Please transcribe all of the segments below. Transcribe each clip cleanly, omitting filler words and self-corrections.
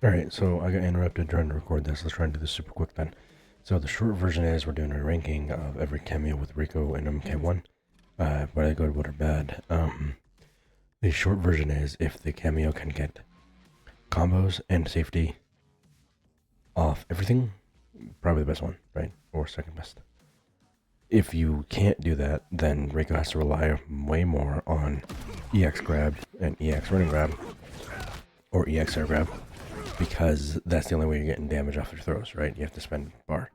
Alright, so I got interrupted trying to record this. Let's try and do this super quick then. So the short version is we're doing a ranking of every cameo with Reiko and MK1. Whether good, good or bad. The short version is if the cameo can get combos and safety off everything, probably the best one, right? Or second best. If you can't do that, then Reiko has to rely way more on EX grab and EX running grab, or EX air grab, because that's the only way you're getting damage off your throws, right? You have to spend bar.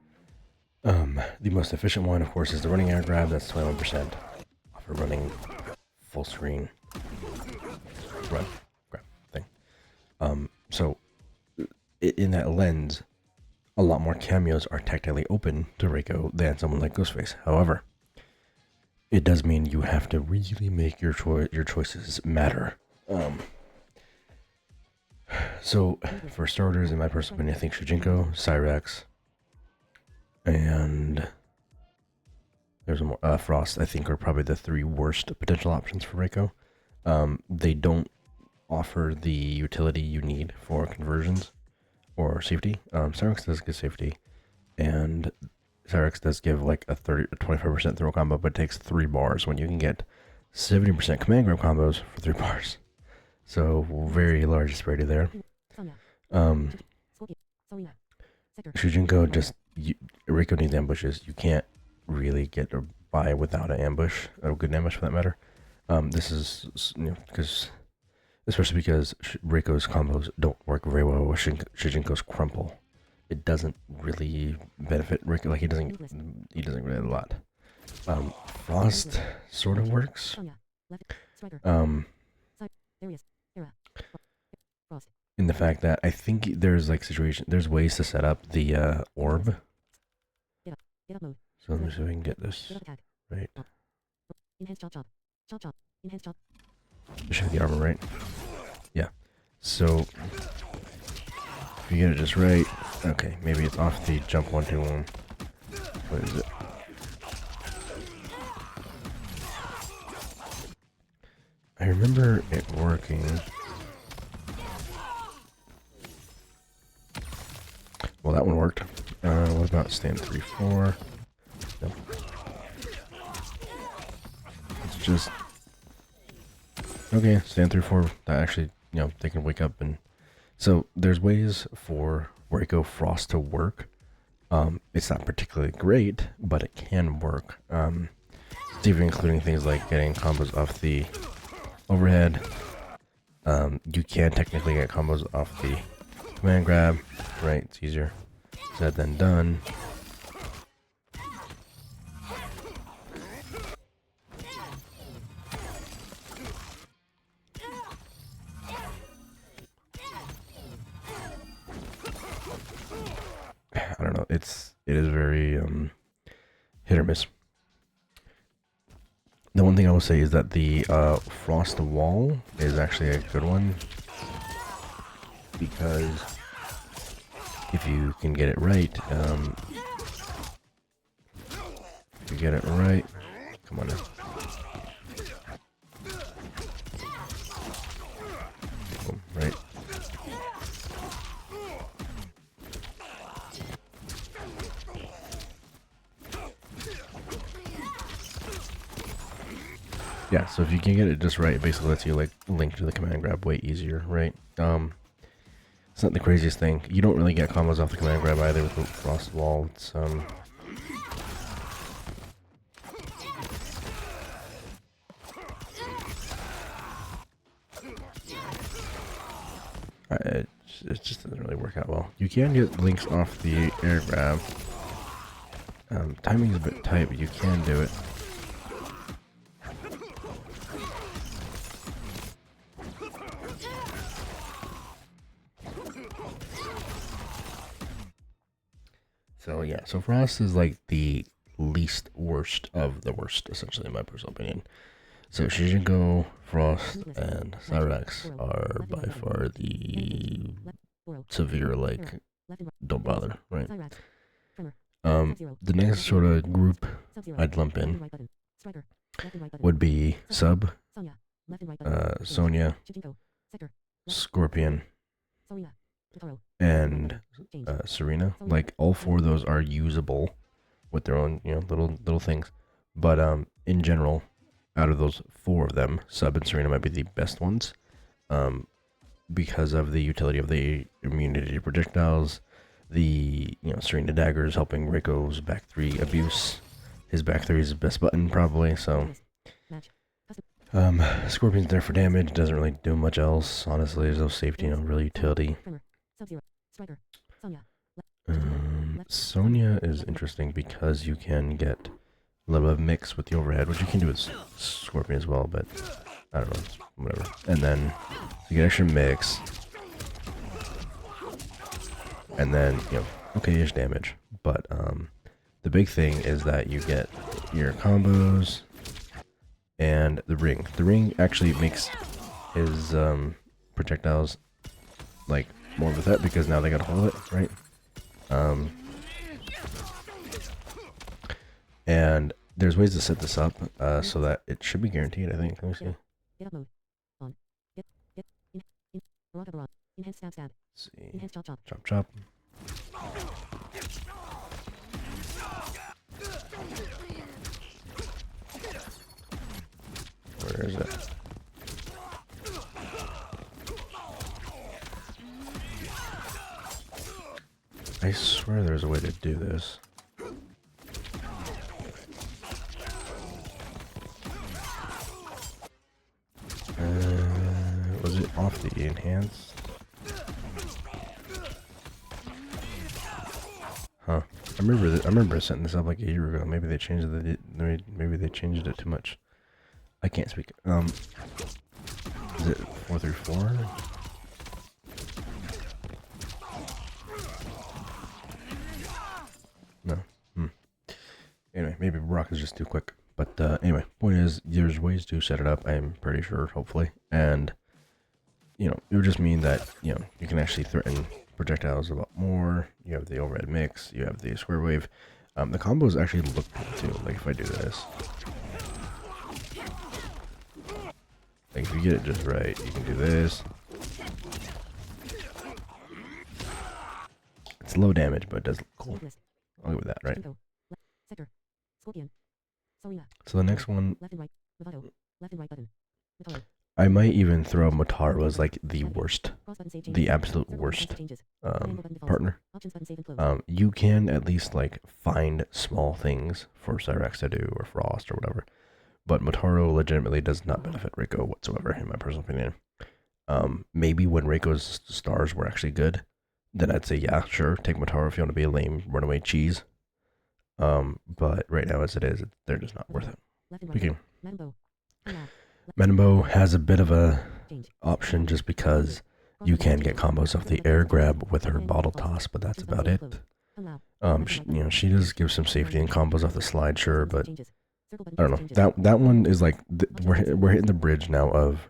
The most efficient one, of course, is the running air grab. That's 21% off a running full screen run grab thing. So in that lens, a lot more cameos are technically open to Reiko than someone like Ghostface. However, it does mean you have to really make your choices matter. So, for starters, in my personal opinion, I think Shujinko, Cyrax, and there's more, Frost, I think, are probably the three worst potential options for Reiko. They don't offer the utility you need for conversions or safety. Cyrax does give safety, and Cyrax does give like a 25% throw combo, but it takes 3 bars when you can get 70% command grab combos for 3 bars. So, very large disparity there. Shujinko Reiko needs ambushes. You can't really get by without an ambush, a good ambush for that matter. This is, especially because Reiko's combos don't work very well with Shujinko's crumple. It doesn't really benefit Reiko, like he doesn't really a lot. Frost sort of works. In the fact that I think there's like there's ways to set up the orb. So let me see if I can get this right. Should have the armor right. Yeah. So if you get it just right, okay, maybe it's off the jump 121. What is it? I remember it working. Well, that one worked. What about stand 3-4? Nope. It's just okay. Stand 3-4. That actually, they can wake up and so there's ways for Reiko Frost to work. It's not particularly great, but it can work. It's even including things like getting combos off the overhead. You can technically get combos off the command grab, right? It's easier said than done. I don't know. It is very hit or miss. The one thing I will say is that the Frost Wall is actually a good one, because if you can get it right, come on now. Boom, right. Yeah, so if you can get it just right, it basically lets you like link to the command grab way easier, right? It's not the craziest thing. You don't really get combos off the command grab either with the Frost Wall. It's it just doesn't really work out well. You can get links off the air grab. Timing's a bit tight, but you can do it. So yeah, so Frost is like the least worst of the worst, essentially, in my personal opinion. So Shujinko, Frost, and Cyrax are by far the severe, like, don't bother, right? The next sort of group I'd lump in would be Sub, Sonya, Scorpion, and Serena. Like all 4 of those are usable with their own, little things. But in general, out of those 4 of them, Sub and Serena might be the best ones. Because of the utility of the immunity to projectiles, the Serena daggers helping Reiko's back 3 abuse. His back 3 is his best button probably, so Scorpion's there for damage, doesn't really do much else, honestly. There's no safety, real utility. Sonya is interesting because you can get a little bit of mix with the overhead, which you can do with Scorpion as well, but I don't know, whatever. And then you get extra mix, and then, okay-ish damage. But the big thing is that you get your combos and the ring. The ring actually makes his projectiles like more of a threat because now they gotta hold it, right? And there's ways to set this up so that it should be guaranteed, I think. Let me see. Get up mode. On. Get in. Enhance stab. Let's see. Enhance chop. Chop. Where is it? I swear there's a way to do this. Was it off the enhance? Huh. I remember setting this up like a year ago. Maybe they changed it. Maybe they changed it too much. I can't speak. Is it 4 through 4? No. Anyway, maybe Brock is just too quick. But anyway, point is, there's ways to set it up, I'm pretty sure, hopefully. And, it would just mean that, you can actually threaten projectiles a lot more. You have the overhead mix, you have the square wave. The combos actually look cool too, like if I do this. Like if you get it just right, you can do this. It's low damage, but it does look cool. I'll go with that, right? So the next one, left and right button. I might even throw Motaro as like the worst, the absolute worst partner. You can at least like find small things for Cyrax to do or Frost or whatever, but Motaro legitimately does not benefit Reiko whatsoever, in my personal opinion. Maybe when Reiko's stars were actually good, then I'd say yeah, sure, take Motaro if you want to be a lame runaway cheese. But right now as it is, they're just not worth it. Speaking, Menbo has a bit of a option just because you can get combos off the air grab with her bottle toss, but that's about it. She does give some safety and combos off the slide, sure, but I don't know. That one is like we're hitting the bridge now of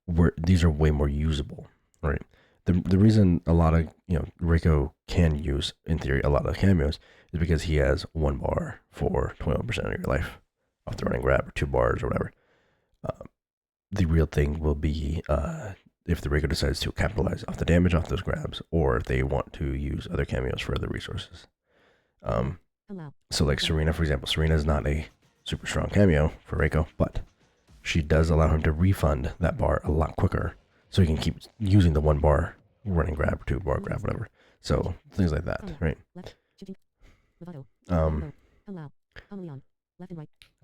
where these are way more usable, right? The reason a lot of Reiko can use in theory a lot of cameos is because he has 1 bar for 21% of your life off the running grab or 2 bars or whatever. The real thing will be if the Reiko decides to capitalize off the damage off those grabs, or if they want to use other cameos for other resources. So like Serena, for example, Serena is not a super strong cameo for Reiko, but she does allow him to refund that bar a lot quicker, so he can keep using the 1 bar running grab or 2 bar grab, whatever. So things like that, right?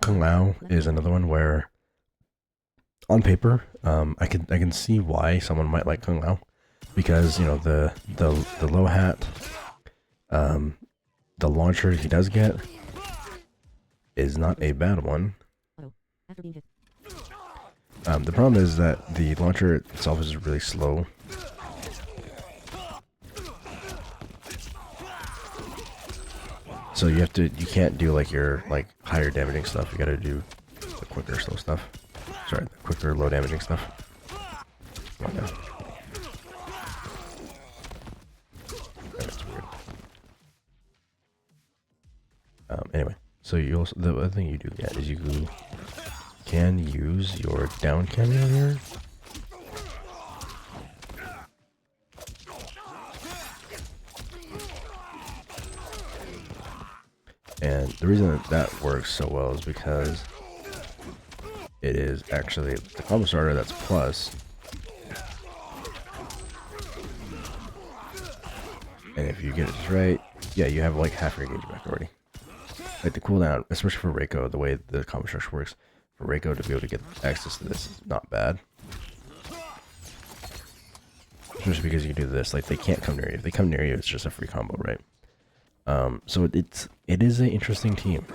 Kung Lao is another one where, on paper, I can see why someone might like Kung Lao, because the low hat, the launcher he does get is not a bad one. The problem is that the launcher itself is really slow. So you can't do like your higher damaging stuff. You gotta do the quicker slow stuff. Sorry, the quicker low damaging stuff. Okay. That's weird. Anyway, so you also, the other thing you do get is you can use your down cameo here. And the reason that that works so well is because it is actually the combo starter that's plus. And if you get it just right, yeah, you have like half your gauge back already. Like the cooldown, especially for Reiko, the way the combo structure works, for Reiko to be able to get access to this is not bad. Especially because you do this, like they can't come near you. If they come near you, it's just a free combo, right? So it is an interesting team.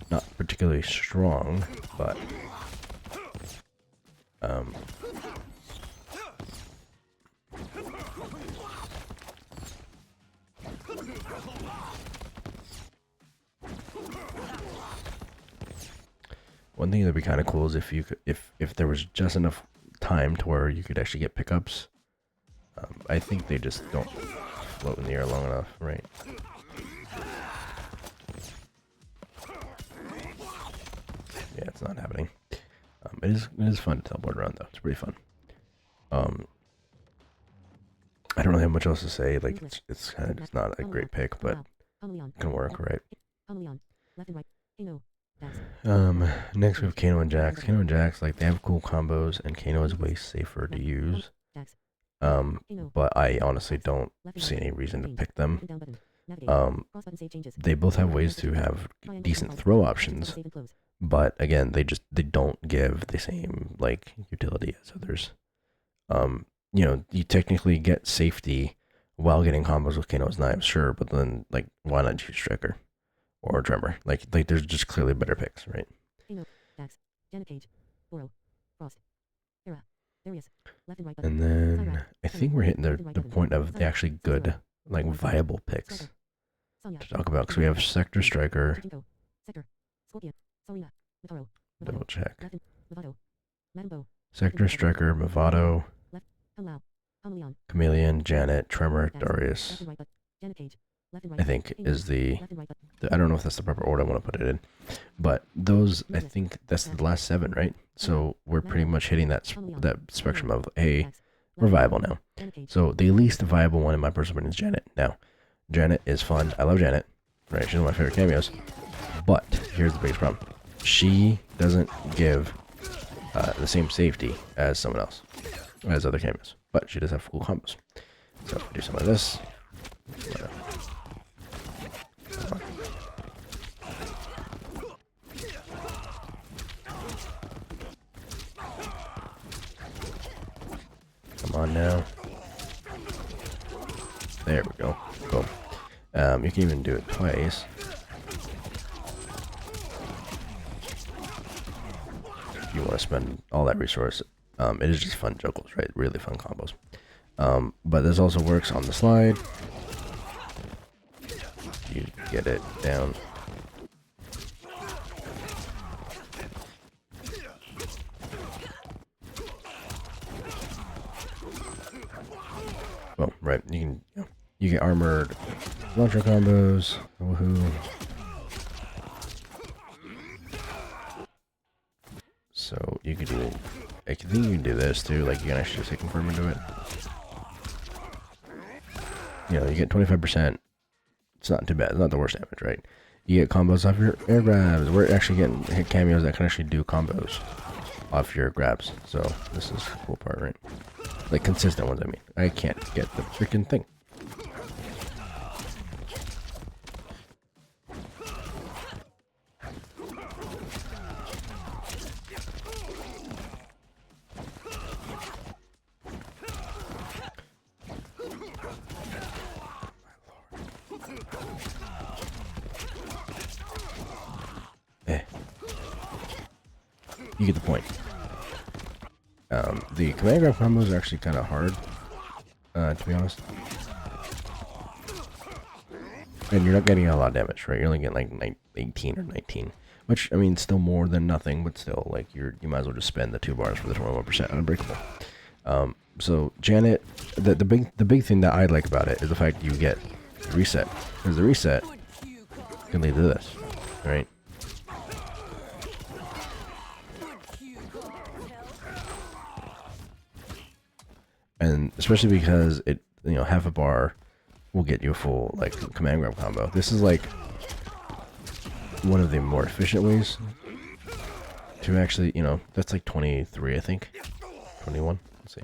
Not particularly strong, but one thing that'd be kind of cool is if you could, if there was just enough time to where you could actually get pickups. I think they just don't float in the air long enough, right? Yeah, it's not happening. It is fun to teleport around though. It's pretty fun. I don't really have much else to say. Like it's kind of just not a great pick, but it can work, right? Next we have Kano and Jax. Kano and Jax, like they have cool combos, and Kano is way safer to use. But I honestly don't see any reason to pick them. They both have ways to have decent throw options, but again, they don't give the same like utility as others. You know, you technically get safety while getting combos with Kano's knives, sure, but then like why not choose Striker or Tremor? Like there's just clearly better picks, right? And then I think we're hitting the point of the actually good, like viable picks to talk about, because we have Sector Striker. Double check. Sector Striker, Movado, Chameleon, Janet, Tremor, Darius. I think is the I don't know if that's the proper order I want to put it in, but those, I think that's the last 7, right? So we're pretty much hitting that spectrum of, hey, we're viable now. So the least viable one in my personal opinion is Janet. Now, Janet is fun. I love Janet, right? She's one of my favorite cameos. But here's the biggest problem: she doesn't give the same safety as someone else, as other cameos. But she does have cool combos. So if we do some of this. Come on now. There we go. Boom. You can even do it twice. If you want to spend all that resource. It is just fun juggles, right? Really fun combos. But this also works on the slide. You get it down. Well, right, you get armored launcher combos. Woohoo! So you could do, I think you can do this too. Like you can actually just confirm into it. You know, you get 25%. It's not too bad. It's not the worst damage, right? You get combos off your air grabs. We're actually getting cameos that can actually do combos off your grabs. So this is the cool part, right? Like consistent ones, I mean. I can't get the freaking thing. You get the point. The command grab combos are actually kind of hard, to be honest. And you're not getting a lot of damage, right? You're only getting like 18 or 19, which I mean, still more than nothing, but still, like you might as well just spend the 2 bars for the 21% unbreakable. So Janet, the big thing that I like about it is the fact you get the reset, because the reset can lead to this, right? And especially because it, you know, half a bar will get you a full like command grab combo. This is like one of the more efficient ways to actually, you know, that's like 23, I think. 21. Let's see.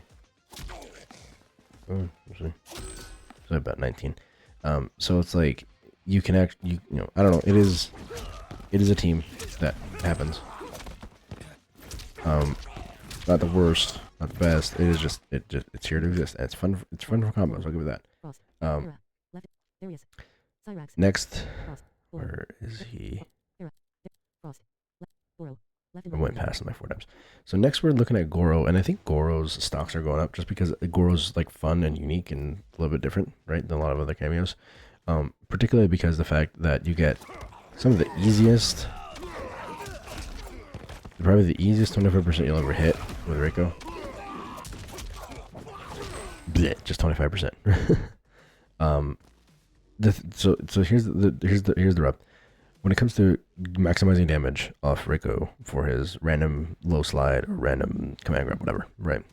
Oh, let's see. So about 19. So it's like you can actually, you know, I don't know. It is a team that happens. Not the worst, not the best. It is just it's here to exist. And it's fun. It's fun for combos. I'll give it that. Frost. Left. There he is. Cyrax. Next, Frost. where is he? Frost. Goro. Left. I went past him by 4 times. So next we're looking at Goro, and I think Goro's stocks are going up just because Goro's like fun and unique and a little bit different, right, than a lot of other cameos. Particularly because the fact that you get some of the easiest, probably the easiest 25% you'll ever hit with Reiko. Blech, just 25%. So here's the rub. When it comes to maximizing damage off Reiko for his random low slide or random command grab, whatever, right?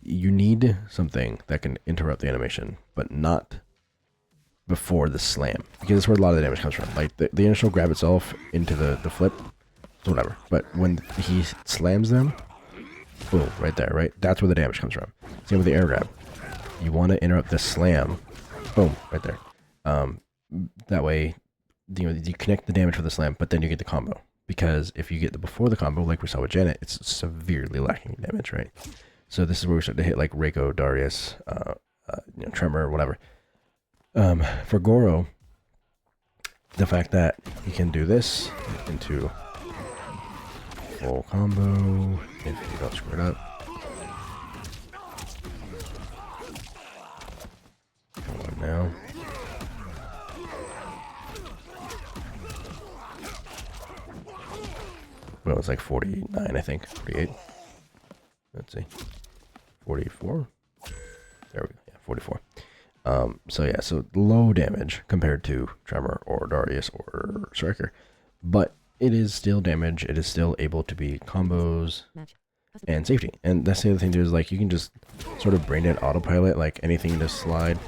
You need something that can interrupt the animation, but not before the slam, because that's where a lot of the damage comes from. Like the initial grab itself into the flip, so whatever. But when he slams them, boom, right there, right? That's where the damage comes from. Same with the air grab. You want to interrupt the slam, boom, right there. That way, you know, you connect the damage for the slam, but then you get the combo. Because if you get the before the combo, like we saw with Janet, it's severely lacking damage, right? So this is where we start to hit like Reiko, Darius, you know, Tremor, whatever. For Goro, the fact that he can do this into full combo if you don't screw it up. Come on now. Well, it's like 49, I think. 48. Let's see. 44? There we go. Yeah, 44. So yeah, so low damage compared to Tremor or Darius or Striker. But it is still damage. It is still able to be combos and safety. And that's the other thing too, is like you can just sort of brain dead autopilot, like anything to slide.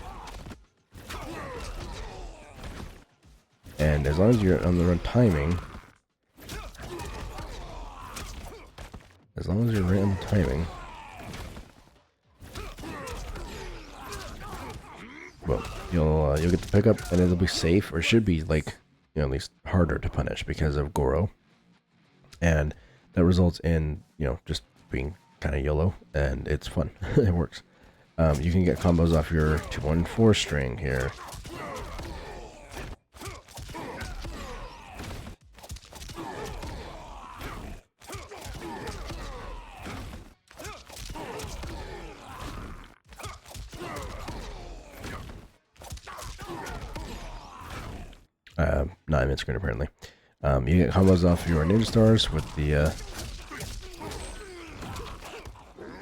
And as long as you're on the run timing, as long as you're right on the timing, well, you'll get the pickup, and it'll be safe, or should be like, you know, at least harder to punish because of Goro, and that results in, you know, just being kind of YOLO, and it's fun. It works. You can get combos off your 2-1-4 string here. Not even screen apparently. You get combos off your ninja stars with the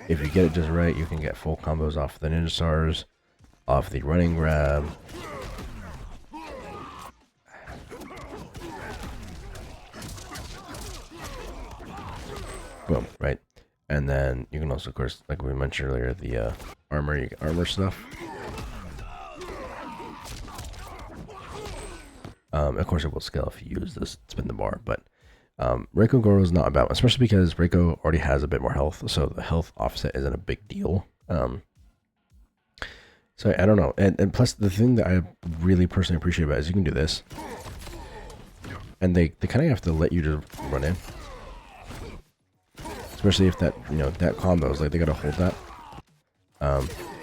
if you get it just right, you can get full combos off the ninja stars, off the running grab. Boom, right? And then you can also, of course, like we mentioned earlier, the armor, you get armor stuff. Of course, it will scale if you use this spin the bar, but Reiko Goro is not a bad one, especially because Reiko already has a bit more health, so the health offset isn't a big deal. So I don't know, and plus the thing that I really personally appreciate about it is you can do this, and they kind of have to let you just run in, especially if that, you know, that combo is like they gotta hold that.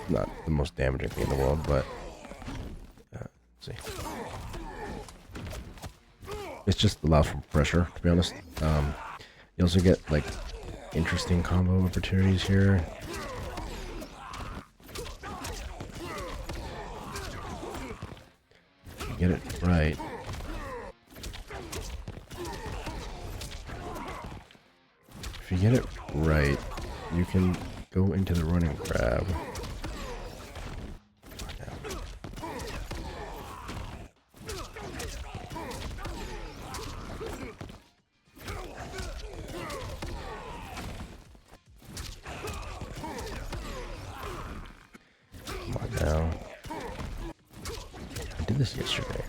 Not the most damaging thing in the world, but let's see. It just allows for pressure, to be honest. You also get like interesting combo opportunities here. If you get it right. If you get it right, you can go into the running grab. This yesterday.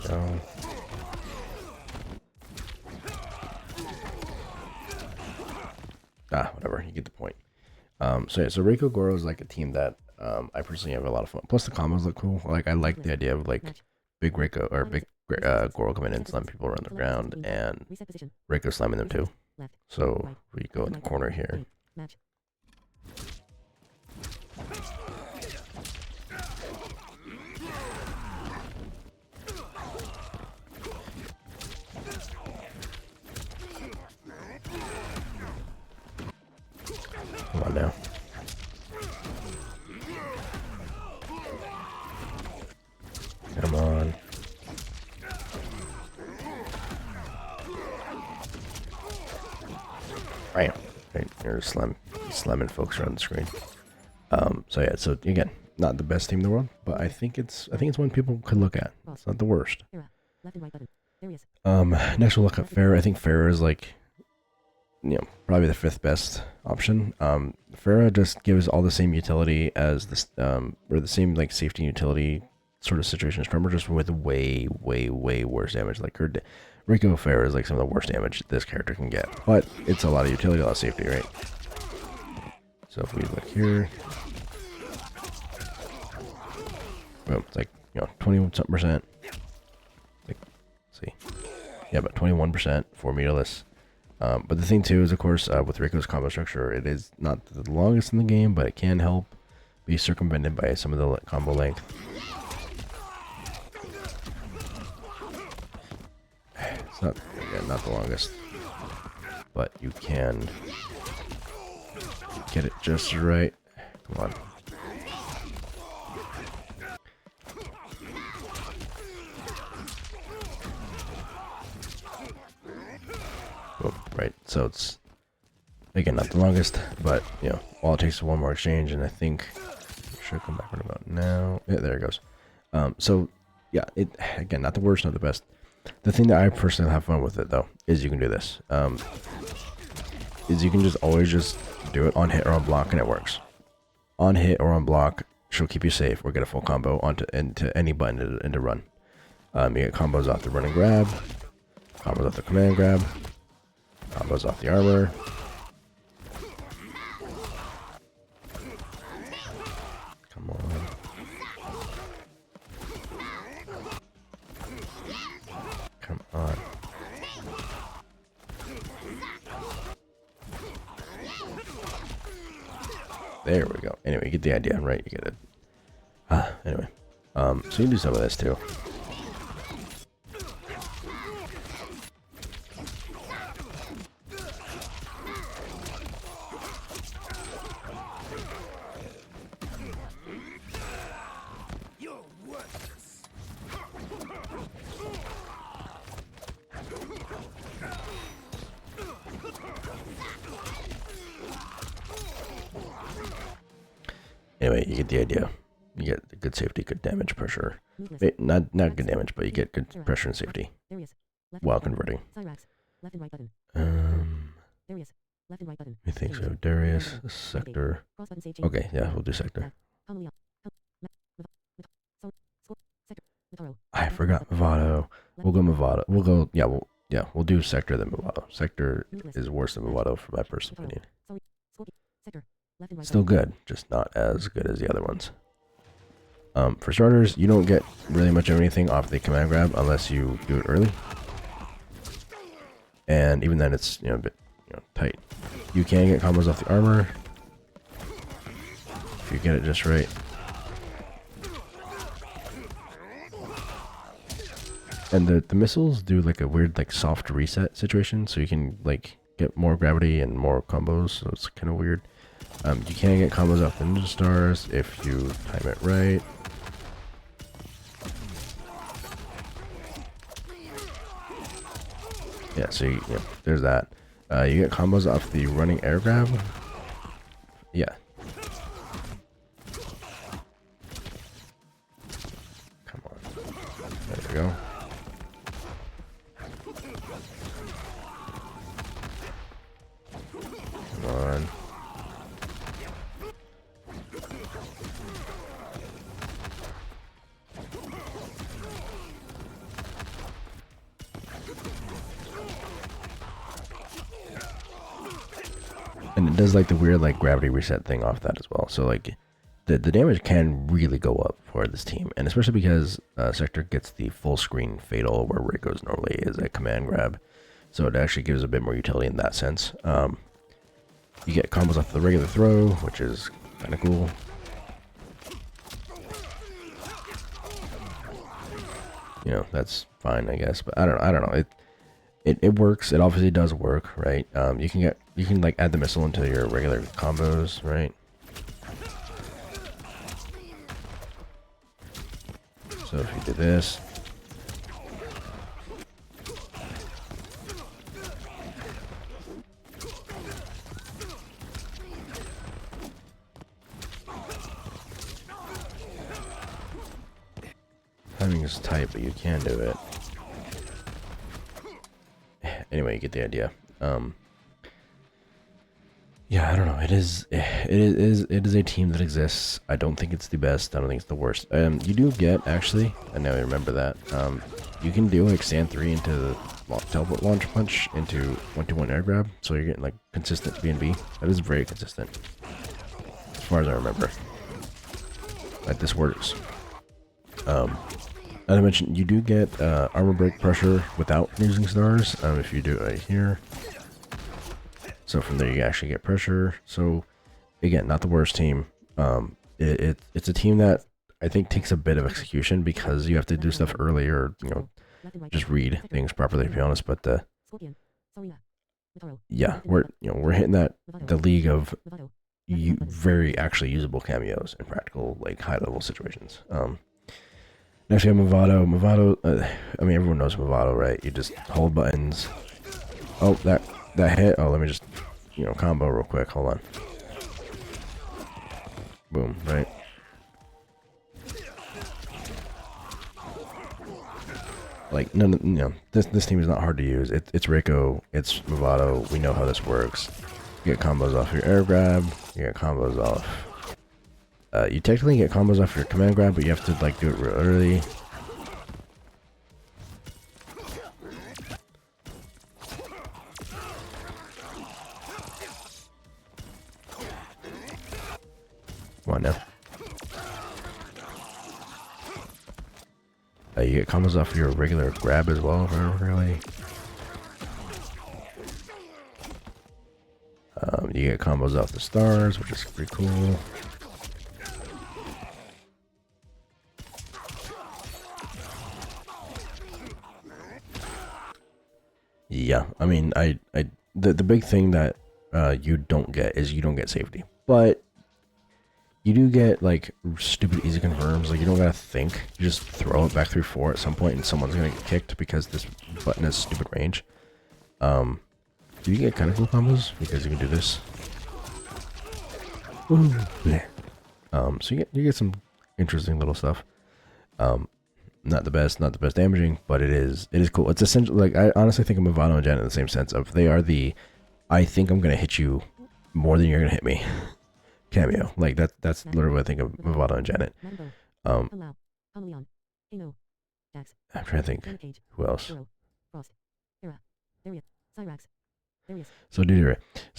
Go. Whatever. You get the point. So yeah, so Reiko Goro is like a team that I personally have a lot of fun. Plus the combos look cool. Like I like the idea of like big Reiko or big Goro coming in, slamming people around the ground, and Reiko slamming them too. So we go in the corner here. Come on now. Come on. Bam. Right, you're slamming folks around the screen. So yeah, so again, not the best team in the world, but I think it's one people could look at. It's not the worst. Next we'll look at Farah. I think Farah is like, you know, probably the 5th best option. Farah just gives all the same utility as this, or the same like safety and utility sort of situation as Tremor, just with way worse damage. Like her Reiko Farah is like some of the worst damage this character can get, but it's a lot of utility, a lot of safety, right? So if we look here, boom, it's like, you know, 20-something%. Like, let's see, yeah, about 21% for meterless. But the thing too is, of course, with Reiko's combo structure, it is not the longest in the game, but it can help be circumvented by some of the combo length. It's not, again, not the longest, but you can get it just right. Come on. Oh, right, so it's, again, not the longest, but, you know, all it takes is one more exchange, and I think it should come back right about now. Yeah, there it goes. So, yeah, it, again, not the worst, not the best. The thing that I personally have fun with it, though, is you can do this. Is you can just always just do it on hit or on block, and it works. On hit or on block, she'll keep you safe, or get a full combo into any button into run. You get combos off the run and grab, combos off the command grab, combos off the armor. Come on. Come on. There we go. Anyway, you get the idea, right? You get it. Anyway. So you can do some of this too. Anyway, you get the idea. You get good safety, good damage, pressure. Not good damage, but you get good pressure and safety while converting. I think so. Darius, sector. Okay, yeah, we'll do sector. I forgot Movado. We'll go Movado. We'll go. We'll do sector then Movado. Sector is worse than Movado, for my personal opinion. Still good, just not as good as the other ones. For starters, you don't get really much of anything off the command grab unless you do it early, and even then, it's a bit tight. You can get combos off the armor if you get it just right. And the missiles do like a weird soft reset situation, so you can get more gravity and more combos. So it's kind of weird. You can get combos off the ninja stars if you time it right. Yeah, so there's that. You get combos off the running air grab. Yeah. Come on. There we go. Come on. And it does like the weird like gravity reset thing off that as well. So like the damage can really go up for this team, and especially because Sector gets the full screen fatal where Reiko's normally is a command grab, so it actually gives a bit more utility in that sense. You get combos off the regular throw, which is kind of cool. You know, that's fine, I guess, but I don't know. It works. It obviously does work, right? You can like add the missile into your regular combos, right? So if you do this, timing is tight, but you can do it. Anyway, you get the idea. Yeah, I don't know. It is a team that exists. I don't think it's the best. I don't think it's the worst. You do get, actually, I now remember that. You can do like stand 3 into the teleport launch punch into 1-2-1 air grab, so you're getting like consistent B&B. That is very consistent, as far as I remember. Like this works. As I mentioned, you do get armor break pressure without using stars. If you do it right here. So from there you actually get pressure. So again, not the worst team. It's a team that I think takes a bit of execution because you have to do stuff early, or you know, just read things properly, to be honest. But yeah, we're hitting the league of very actually usable cameos in practical, like high level situations. Next we have Movado. Movado, I mean, everyone knows Movado, right? You just hold buttons. Oh, that hit. Oh, let me just, combo real quick. Hold on. Boom, right? Like, this team is not hard to use. It's Reiko, it's Movado. We know how this works. You get combos off your air grab. You get combos off. You technically get combos off your command grab, but you have to like do it real early. Come on now. You get combos off your regular grab as well, really. You get combos off the stars, which is pretty cool. Yeah, I mean, the big thing that you don't get is you don't get safety, but you do get like stupid easy confirms. Like you don't gotta think, you just throw it back through 4 at some point, and someone's gonna get kicked because this button has stupid range. Do you get kind of cool combos because you can do this? Ooh, yeah. So you get some interesting little stuff. Not the best damaging, but it is cool. It's essentially like, I honestly think of Movado and Janet in the same sense of they are the I think I'm gonna hit you more than you're gonna hit me cameo. Like that's literally what I think of Movado and Janet. I'm trying to think who else. So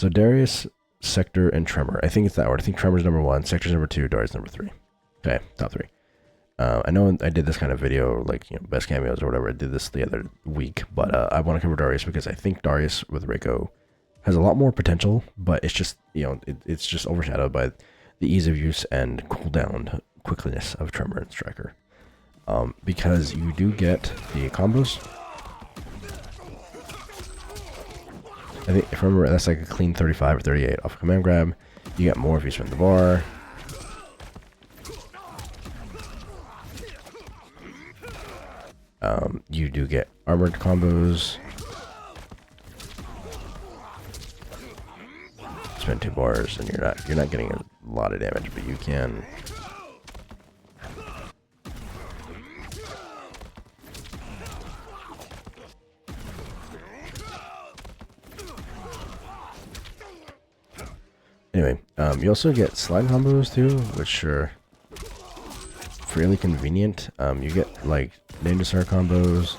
Darius, Sector, and Tremor. I think it's that order. I think Tremor's number 1, Sector's number 2, Darius number 3. Okay, top 3. I know I did this kind of video, like, best cameos or whatever. I did this the other week, but I want to cover Darius because I think Darius with Reiko has a lot more potential, but it's just, it's just overshadowed by the ease of use and cooldown quickness of Tremor and Striker. Because you do get the combos. I think, if I remember, that's like a clean 35 or 38 off a command grab. You get more if you spin the bar. You do get armored combos. Spend 2 bars, and you're not getting a lot of damage, but you can. Anyway, you also get slide combos too, which are fairly convenient. You get like Ninja Star combos.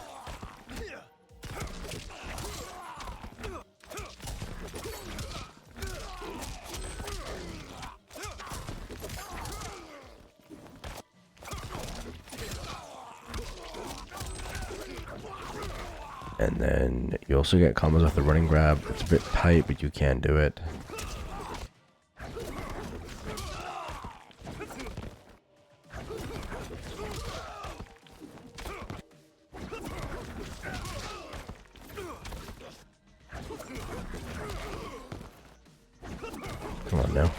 And then you also get combos with the running grab. It's a bit tight, but you can do it. Come on now.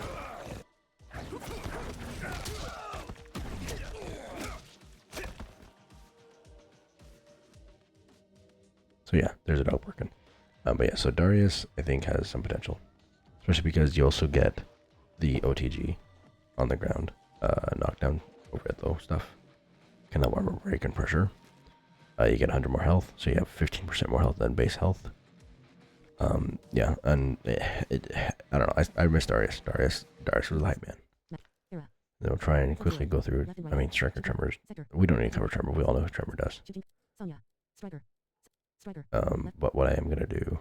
So yeah, there's it out working. But yeah, so Darius, I think, has some potential. Especially because you also get the OTG on the ground. Knockdown, overhead low stuff. Can help armor break and pressure. You get 100 more health, so you have 15% more health than base health. Yeah, and I don't know, I miss Darius. Darius was the hype man. They'll try and quickly go through, I mean, Striker Tremors. We don't need to cover Tremor, we all know who Tremor does. But what I am going to do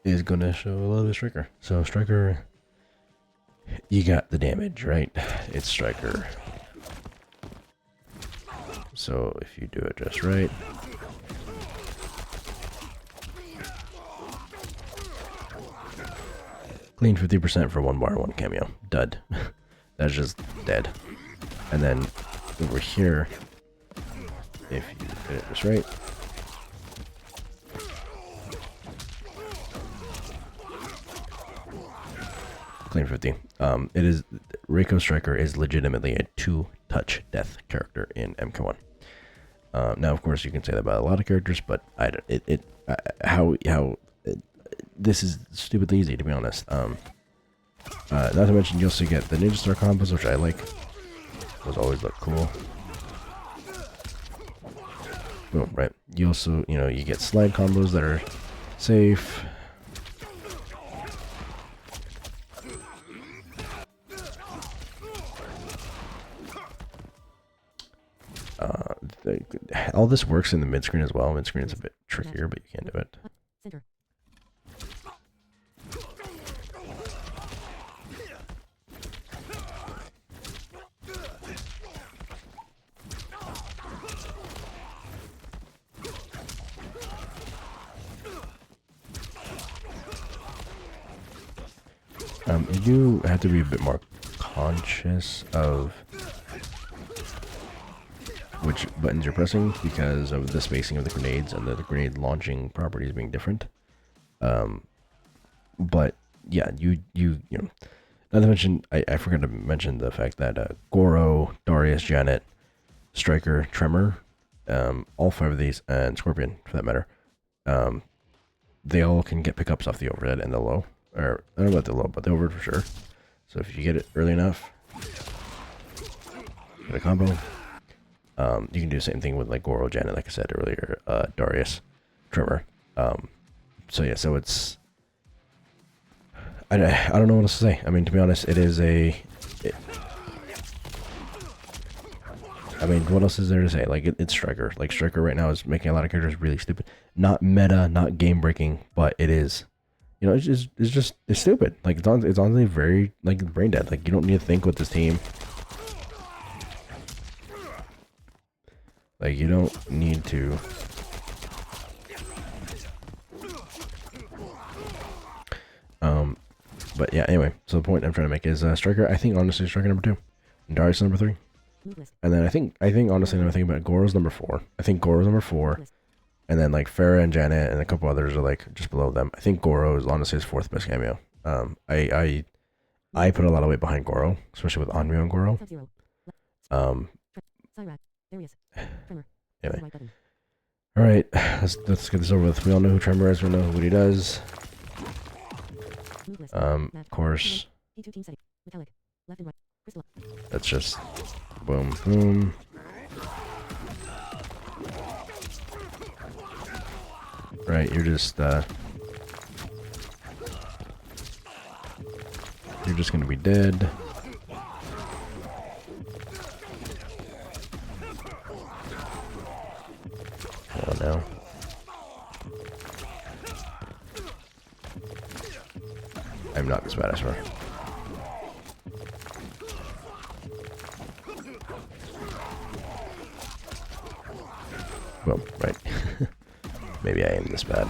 is going to show a little bit of Striker. So Striker, you got the damage, right? It's Striker. So if you do it just right, clean 50% for 1 bar, 1 cameo. Dud. That's just dead. And then over here, if you did it just right, clean 50. It is Reiko Striker is legitimately a 2-touch death character in MK1. Now, of course, you can say that about a lot of characters, but I don't. This is stupidly easy, to be honest. Not to mention, you also get the Ninja Star combos, which I like. Those always look cool. Boom, right. You also, you get slide combos that are safe. All this works in the mid screen as well. Mid screen is a bit trickier, but you can do it. You do have to be a bit more conscious of which buttons you're pressing because of the spacing of the grenades and the grenade launching properties being different. But yeah, you know, not to mention, I forgot to mention the fact that Goro, Darius, Janet, Striker, Tremor, all 5 of these, and Scorpion for that matter, they all can get pickups off the overhead and the low. Or, I don't know about the low, but the overhead for sure. So if you get it early enough, get a combo. You can do the same thing with like Goro, Janet, like I said earlier, Darius, Tremor. So yeah, so it's... I don't know what else to say. I mean, to be honest, it is a... I mean, what else is there to say? Like, it's Striker. Like, Striker right now is making a lot of characters really stupid. Not meta, not game-breaking, but it is... You know, it's stupid. Like, it's honestly very, like, brain dead. Like, you don't need to think with this team. Like, you don't need to... But yeah, anyway, so the point I'm trying to make is Striker, I think honestly Striker number 2. And Darius number 3. And then I think honestly when I think about it, Goro's number 4. I think Goro's number 4. And then like Farah and Janet and a couple others are like just below them. I think Goro is honestly his 4th best cameo. I put a lot of weight behind Goro, especially with Onryo and Goro. Anyway. Alright, let's get this over with. We all know who Tremor is, we know what he does. Of course, that's just boom, boom. Right, you're just gonna be dead. Come on now. I'm not this bad, I swear. Boom, right. Maybe I am this bad.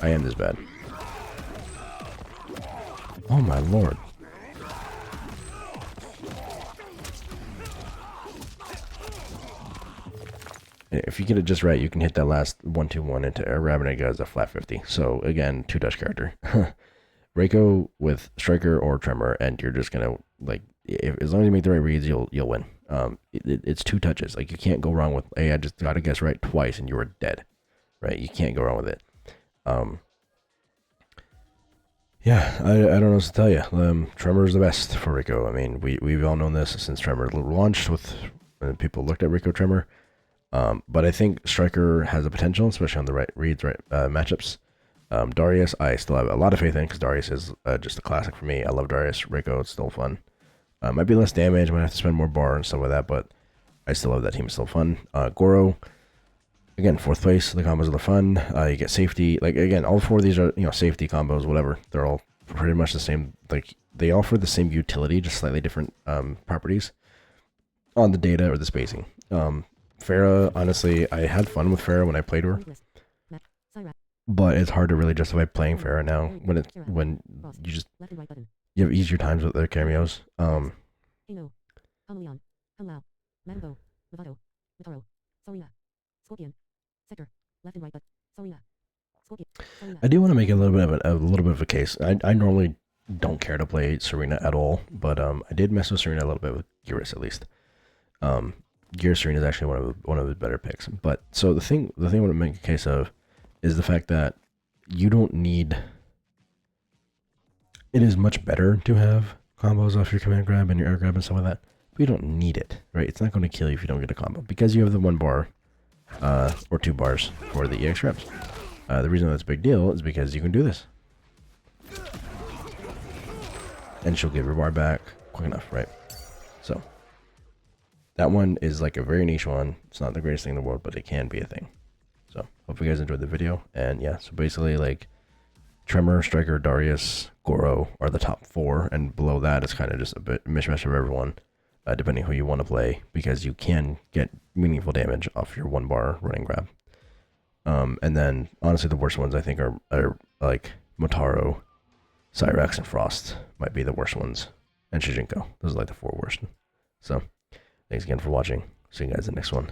I am this bad. Oh my lord. If you get it just right, you can hit that last 1-2-1 into a Rabbit as a flat 50. So again, 2 Dutch character. Reiko with Striker or Tremor, and you're just gonna like, as long as you make the right reads, you'll win. It's 2 touches. Like you can't go wrong with. Hey, I just gotta guess right twice, and you were dead. Right? You can't go wrong with it. Yeah, I don't know what to tell you. Tremor is the best for Reiko. I mean, we've all known this since Tremor launched with when people looked at Reiko Tremor. But I think Striker has a potential, especially on the right reads, right matchups. Darius, I still have a lot of faith in because Darius is just a classic for me. I love Darius. Reiko, it's still fun. Might be less damage, might have to spend more bar and stuff like that, but I still love that team. It's still fun. Goro, again, 4th place. The combos are the fun. You get safety. Like again, all 4 of these are safety combos, whatever. They're all pretty much the same. Like they offer the same utility, just slightly different properties on the data or the spacing. Pharah, honestly, I had fun with Pharah when I played her, but it's hard to really justify playing Pharah now when you just you have easier times with their cameos. I do want to make a little bit of a case. I normally don't care to play Serena at all, but I did mess with Serena a little bit with Geras at least. Gear Serena is actually one of his better picks. But so the thing I want to make a case of is the fact that you don't need. It is much better to have combos off your command grab and your air grab and stuff like that, but you don't need it, right? It's not going to kill you if you don't get a combo because you have the 1 bar or 2 bars for the EX reps. The reason that's a big deal is because you can do this, and she'll give her bar back quick enough, right? So. That one is like a very niche one. It's not the greatest thing in the world, but it can be a thing. So, hope you guys enjoyed the video. And yeah, so basically like Tremor, Striker, Darius, Goro are the top 4. And below that is kind of just a bit mishmash of everyone, depending who you want to play, because you can get meaningful damage off your 1 bar running grab. And then honestly, the worst ones I think are like Motaro, Cyrax, and Frost might be the worst ones. And Shijinko. Those are like the 4 worst. So, thanks again for watching. See you guys in the next one.